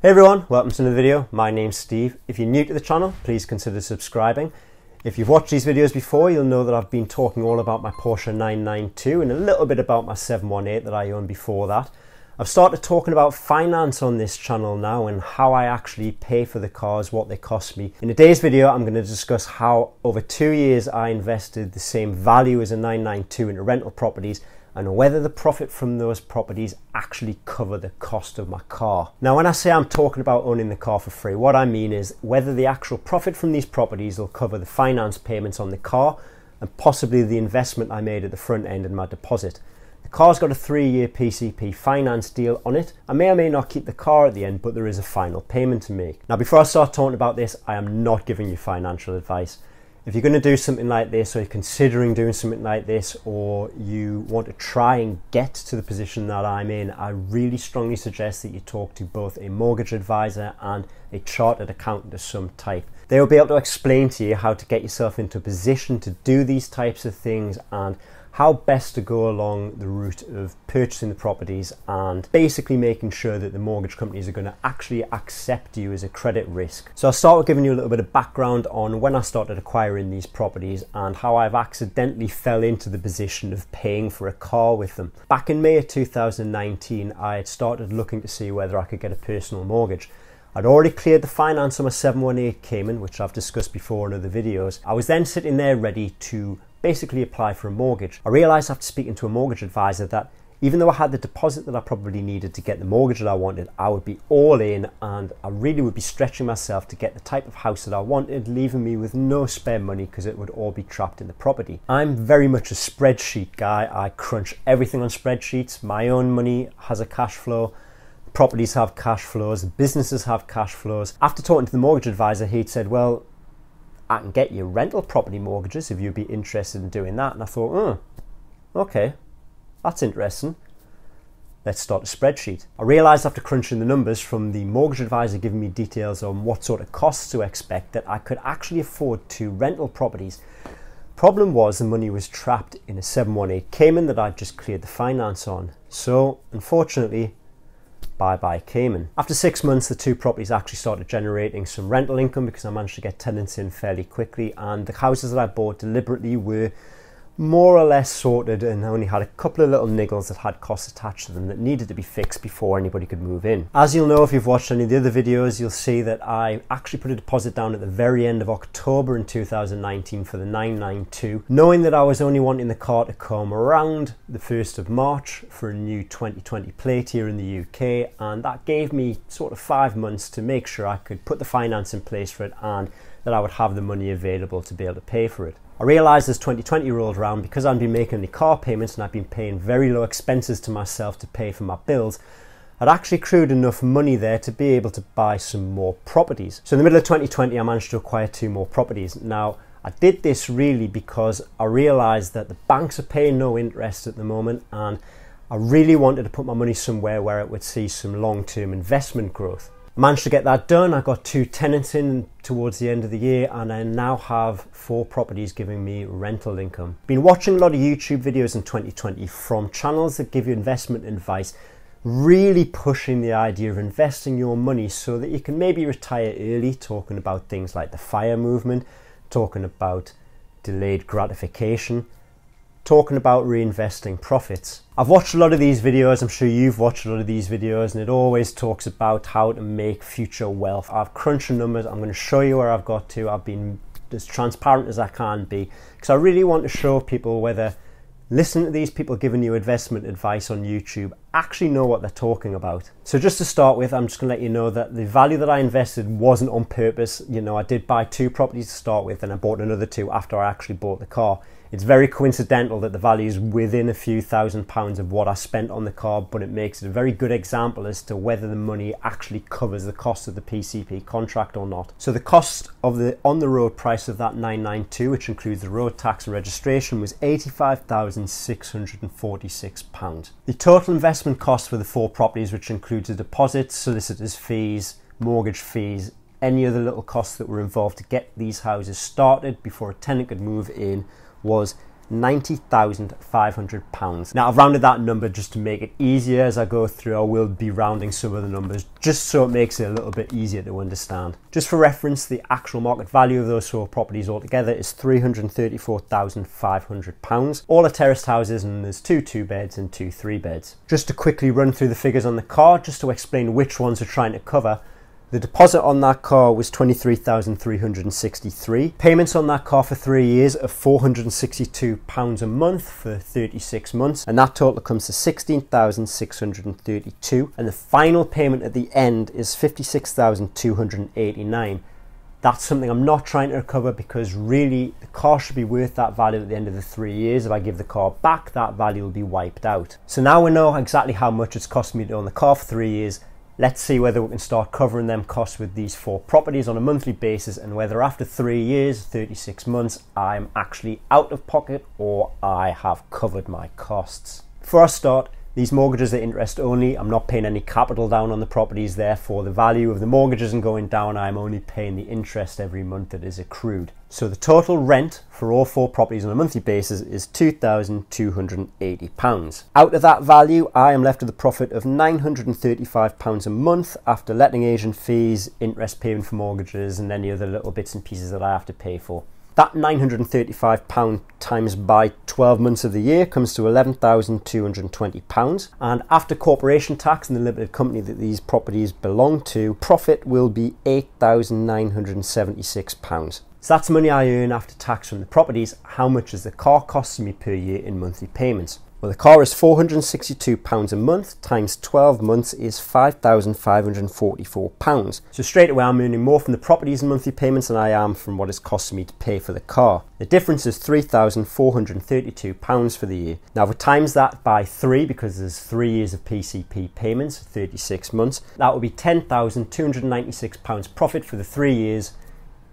Hey everyone, welcome to another video. My name's Steve. If you're new to the channel, please consider subscribing. If you've watched these videos before, you'll know that I've been talking all about my Porsche 992 and a little bit about my 718 that I owned before that. I've started talking about finance on this channel now and how I actually pay for the cars, what they cost me. In today's video, I'm going to discuss how over 2 years I invested the same value as a 992 into rental properties and whether the profit from those properties actually cover the cost of my car. Now, when I say I'm talking about owning the car for free, what I mean is whether the actual profit from these properties will cover the finance payments on the car and possibly the investment I made at the front end and my deposit. The car's got a 3-year PCP finance deal on it. I may or may not keep the car at the end, but there is a final payment to make. Now, before I start talking about this, I am not giving you financial advice. If you're going to do something like this, or you're considering doing something like this, or you want to try and get to the position that I'm in, I really strongly suggest that you talk to both a mortgage advisor and a chartered accountant of some type. They will be able to explain to you how to get yourself into a position to do these types of things and how best to go along the route of purchasing the properties and basically making sure that the mortgage companies are going to actually accept you as a credit risk. So I'll start with giving you a little bit of background on when I started acquiring these properties and how I've accidentally fell into the position of paying for a car with them. Back in May of 2019, I had started looking to see whether I could get a personal mortgage. I'd already cleared the finance on my 718 Cayman, which I've discussed before in other videos. I was then sitting there ready to basically apply for a mortgage. I realised after speaking to a mortgage advisor that even though I had the deposit that I probably needed to get the mortgage that I wanted, I would be all in and I really would be stretching myself to get the type of house that I wanted, leaving me with no spare money because it would all be trapped in the property. I'm very much a spreadsheet guy. I crunch everything on spreadsheets. My own money has a cash flow. Properties have cash flows. Businesses have cash flows. After talking to the mortgage advisor, he'd said, well, I can get you rental property mortgages if you'd be interested in doing that. And I thought, okay, that's interesting. Let's start a spreadsheet. I realised after crunching the numbers from the mortgage advisor giving me details on what sort of costs to expect that I could actually afford 2 rental properties. Problem was the money was trapped in a 718 Cayman that I'd just cleared the finance on. So unfortunately, bye-bye Cayman. After 6 months, the 2 properties actually started generating some rental income because I managed to get tenants in fairly quickly, and the houses that I bought deliberately were more or less sorted and only had a couple of little niggles that had costs attached to them that needed to be fixed before anybody could move in. As you'll know if you've watched any of the other videos, you'll see that I actually put a deposit down at the very end of October in 2019 for the 992, knowing that I was only wanting the car to come around the 1st of March for a new 2020 plate here in the UK, and that gave me sort of 5 months to make sure I could put the finance in place for it and that I would have the money available to be able to pay for it. I realised as 2020 rolled around, because I'd been making only car payments and I'd been paying very low expenses to myself to pay for my bills, I'd actually accrued enough money there to be able to buy some more properties. So in the middle of 2020, I managed to acquire 2 more properties. Now, I did this really because I realised that the banks are paying no interest at the moment and I really wanted to put my money somewhere where it would see some long-term investment growth. I managed to get that done. I got 2 tenants in towards the end of the year and I now have 4 properties giving me rental income. Been watching a lot of YouTube videos in 2020 from channels that give you investment advice, really pushing the idea of investing your money so that you can maybe retire early, talking about things like the FIRE movement, talking about delayed gratification, talking about reinvesting profits. I've watched a lot of these videos, I'm sure you've watched a lot of these videos, and it always talks about how to make future wealth. I've crunched the numbers, I'm going to show you where I've got to. I've been as transparent as I can be because I really want to show people whether listening to these people giving you investment advice on YouTube actually know what they're talking about. So just to start with, I'm just going to let you know that the value that I invested wasn't on purpose. You know, I did buy 2 properties to start with and I bought another 2 after I actually bought the car. It's very coincidental that the value is within a few £1,000s of what I spent on the car, but it makes it a very good example as to whether the money actually covers the cost of the PCP contract or not. So the cost of the on-the-road price of that 992, which includes the road tax and registration, was £85,646. The total investment cost for the 4 properties, which includes the deposits, solicitors' fees, mortgage fees, any other little costs that were involved to get these houses started before a tenant could move in, was £90,500. Now I've rounded that number just to make it easier. As I go through, I will be rounding some of the numbers just so it makes it a little bit easier to understand. Just for reference, the actual market value of those four properties altogether is £334,500. All are terraced houses, and there's 2 2-beds and 2 3-beds. Just to quickly run through the figures on the car, just to explain which ones we're trying to cover. The deposit on that car was £23,363. Payments on that car for 3 years of £462 a month for 36 months. And that total comes to £16,632. And the final payment at the end is £56,289. That's something I'm not trying to recover, because really the car should be worth that value at the end of the 3 years. If I give the car back, that value will be wiped out. So now we know exactly how much it's cost me to own the car for 3 years. Let's see whether we can start covering them costs with these 4 properties on a monthly basis, and whether after 3 years, 36 months, I'm actually out of pocket or I have covered my costs. Before I start, these mortgages are interest only. I'm not paying any capital down on the properties, therefore the value of the mortgage isn't going down. I'm only paying the interest every month that is accrued. So the total rent for all 4 properties on a monthly basis is £2,280. Out of that value, I am left with a profit of £935 a month after letting agent fees, interest payment for mortgages, and any other little bits and pieces that I have to pay for. That £935 times by 12 months of the year comes to £11,220. And after corporation tax and the limited company that these properties belong to, profit will be £8,976. So that's money I earn after tax from the properties. How much is the car costing me per year in monthly payments? Well, the car is £462 a month times 12 months is £5,544. So straight away I'm earning more from the properties and monthly payments than I am from what it's costing me to pay for the car. The difference is £3,432 for the year. Now if we times that by 3, because there's 3 years of PCP payments, 36 months, that would be £10,296 profit for the 3 years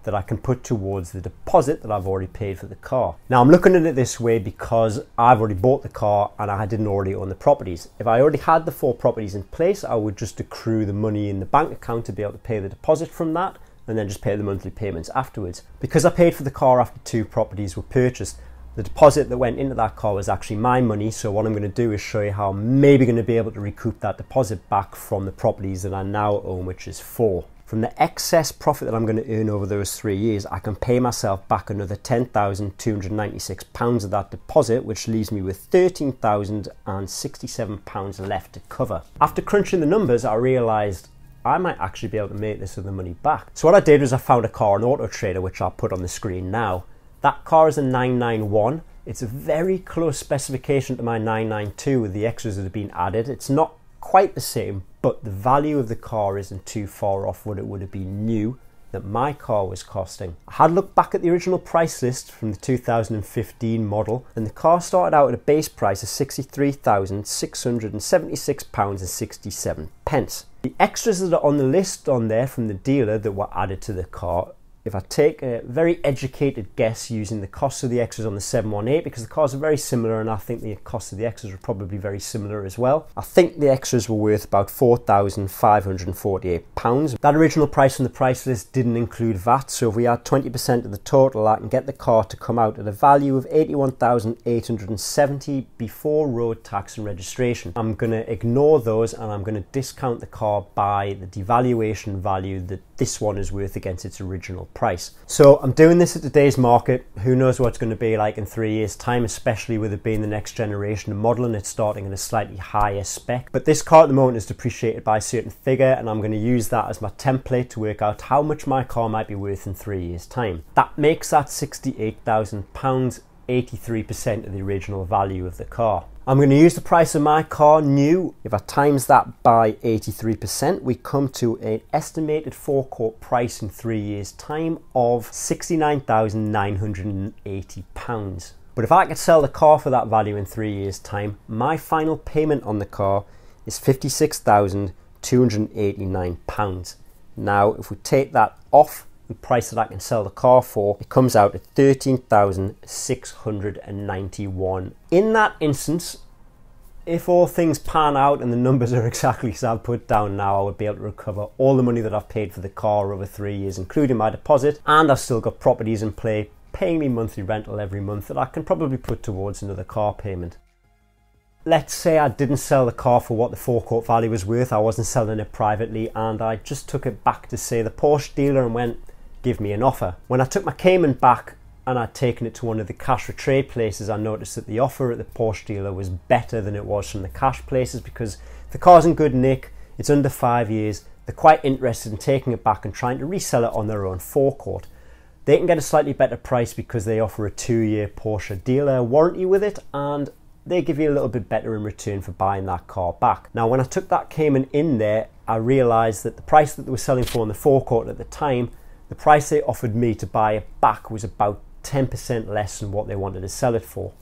that I can put towards the deposit that I've already paid for the car. Now I'm looking at it this way because I've already bought the car and I didn't already own the properties. If I already had the 4 properties in place, I would just accrue the money in the bank account to be able to pay the deposit from that, and then just pay the monthly payments afterwards. Because I paid for the car after 2 properties were purchased, the deposit that went into that car was actually my money. So what I'm going to do is show you how I'm maybe going to be able to recoup that deposit back from the properties that I now own, which is 4. From the excess profit that I'm going to earn over those 3 years, I can pay myself back another £10,296 of that deposit, which leaves me with £13,067 left to cover. After crunching the numbers, I realised I might actually be able to make this other money back. So what I did was I found a car on Auto Trader, which I'll put on the screen now. That car is a 991. It's a very close specification to my 992 with the extras that have been added. It's not quite the same, but the value of the car isn't too far off what it would have been new that my car was costing. I had looked back at the original price list from the 2015 model, and the car started out at a base price of £63,676.67. The extras that are on the list on there from the dealer that were added to the car, if I take a very educated guess using the cost of the extras on the 718, because the cars are very similar and I think the cost of the extras are probably very similar as well, I think the extras were worth about £4,548. That original price from the price list didn't include VAT, so if we add 20% of the total, I can get the car to come out at a value of £81,870 before road tax and registration. I'm going to ignore those and I'm going to discount the car by the devaluation value that this one is worth against its original price. So I'm doing this at today's market. Who knows what it's going to be like in 3 years time, especially with it being the next generation of model and it's starting at a slightly higher spec. But this car at the moment is depreciated by a certain figure, and I'm going to use that as my template to work out how much my car might be worth in 3 years time. That makes that £68,000, 83% of the original value of the car. I'm going to use the price of my car new. If I times that by 83%, we come to an estimated forecourt price in 3 years time of £69,980. But if I could sell the car for that value in 3 years time, my final payment on the car is £56,289. Now if we take that off the price that I can sell the car for, it comes out at £13,691. In that instance, if all things pan out and the numbers are exactly as I've put down now, I would be able to recover all the money that I've paid for the car over 3 years, including my deposit, and I've still got properties in play paying me monthly rental every month that I can probably put towards another car payment. Let's say I didn't sell the car for what the forecourt value was worth, I wasn't selling it privately, and I just took it back to, say, the Porsche dealer and went, give me an offer. When I took my Cayman back and I'd taken it to one of the cash for trade places, I noticed that the offer at the Porsche dealer was better than it was from the cash places, because the car's in good nick, it's under 5 years, they're quite interested in taking it back and trying to resell it on their own forecourt. They can get a slightly better price because they offer a 2-year Porsche dealer warranty with it, and they give you a little bit better in return for buying that car back. Now, when I took that Cayman in there, I realised that the price that they were selling for in the forecourt at the time, the price they offered me to buy it back was about 10% less than what they wanted to sell it for.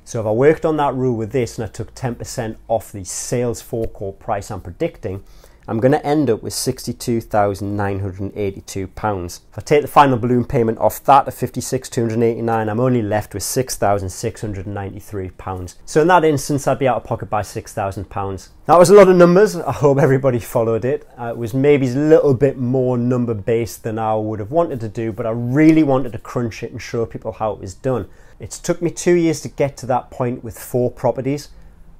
So if I worked on that rule with this and I took 10% off the sales forecourt price I'm predicting, I'm going to end up with £62,982. If I take the final balloon payment off that of £56,289, I'm only left with £6,693. So in that instance, I'd be out of pocket by £6,000. That was a lot of numbers. I hope everybody followed it. It was maybe a little bit more number based than I would have wanted to do, but I really wanted to crunch it and show people how it was done. It's took me 2 years to get to that point with 4 properties.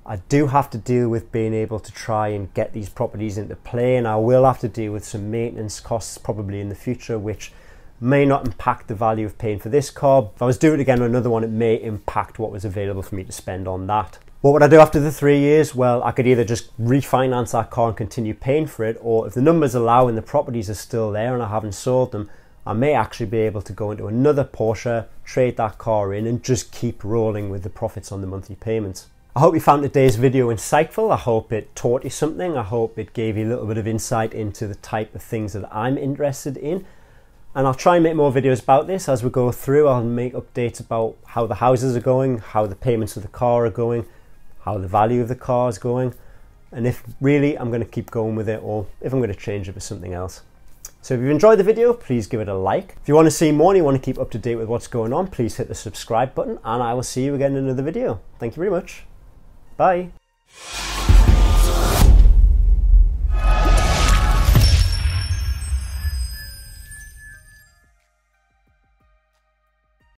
I do have to deal with being able to try and get these properties into play, and I will have to deal with some maintenance costs probably in the future, which may not impact the value of paying for this car. If I was doing it again on another one, it may impact what was available for me to spend on that. What would I do after the 3 years? Well, I could either just refinance that car and continue paying for it, or if the numbers allow and the properties are still there and I haven't sold them, I may actually be able to go into another Porsche, trade that car in, and just keep rolling with the profits on the monthly payments. I hope you found today's video insightful. I hope it taught you something. I hope it gave you a little bit of insight into the type of things that I'm interested in. And I'll try and make more videos about this as we go through. I'll make updates about how the houses are going, how the payments of the car are going, how the value of the car is going, and if really I'm going to keep going with it, or if I'm going to change it for something else. So if you've enjoyed the video, please give it a like. If you want to see more and you want to keep up to date with what's going on, please hit the subscribe button, and I will see you again in another video. Thank you very much. Bye.